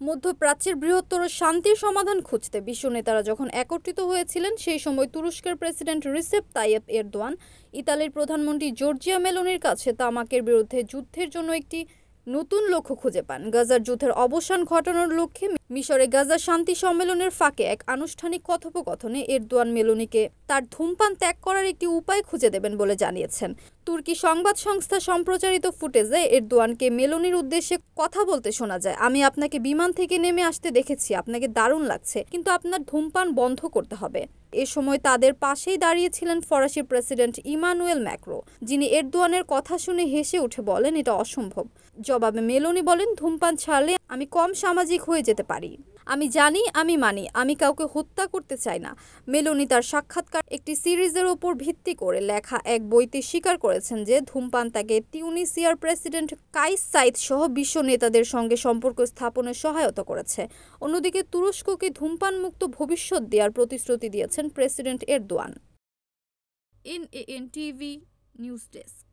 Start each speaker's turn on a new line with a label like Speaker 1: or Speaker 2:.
Speaker 1: মধ্যপ্রাচ্যের বৃহত্তর শান্তির সমাধান খুঁজতে বিশ্ব নেতারা যখন একত্রিত হয়েছিলেন সেই সময় তুরস্কের প্রেসিডেন্ট রিসেপ তাইয়েপ এরদোয়ান ইতালির প্রধানমন্ত্রী জর্জিয়া মেলোনির কাছে তামাকের বিরুদ্ধে যুদ্ধের জন্য একটি নতুন লক্ষ্য খুঁজে পান। গাজার যুদ্ধের অবসান ঘটানোর লক্ষ্যে মিশরে গাজা শান্তি সম্মেলনের ফাঁকে এক আনুষ্ঠানিক কথোপকথনে এরদোয়ান মেলোনিকে তার ধূমপান ত্যাগ করার একটি উপায় খুঁজে দেবেন বলে জানিয়েছেন। তুর্কি সংবাদ সংস্থা সম্প্রচারিত ফুটেজে এরদোয়ানকে মেলোনির উদ্দেশ্যে কথা বলতে শোনা যায়। আমি আপনাকে বিমান থেকে নেমে আসতে দেখেছি, আপনাকে দারুণ লাগছে, কিন্তু আপনার ধূমপান বন্ধ করতে হবে। এ সময় তাদের পাশেই দাঁড়িয়েছিলেন ফরাসি প্রেসিডেন্ট ইমানুয়েল ম্যাক্রো, যিনি এরদোয়ানের কথা শুনে হেসে উঠে বলেন এটা অসম্ভব। জবাবে মেলোনি বলেন, ধূমপান ছাড়লে আমি কম সামাজিক হয়ে যেতে পারি। আমি জানি, আমি মানি, আমি কাউকে হত্যা করতে চাই না। মেলোনি তার সাক্ষাৎকার একটি সিরিজের ওপর ভিত্তি করে লেখা এক বইতে স্বীকার করেছেন যে ধূমপান তাকে তিউনিসিয়ার প্রেসিডেন্ট কাইস সাইদ সহ বিশ্ব নেতাদের সঙ্গে সম্পর্ক স্থাপনে সহায়তা করেছে। অন্যদিকে তুরস্ককে ধূমপান মুক্ত ভবিষ্যৎ দেওয়ার প্রতিশ্রুতি দিয়েছেন president Erdogan. NAN TV news desk.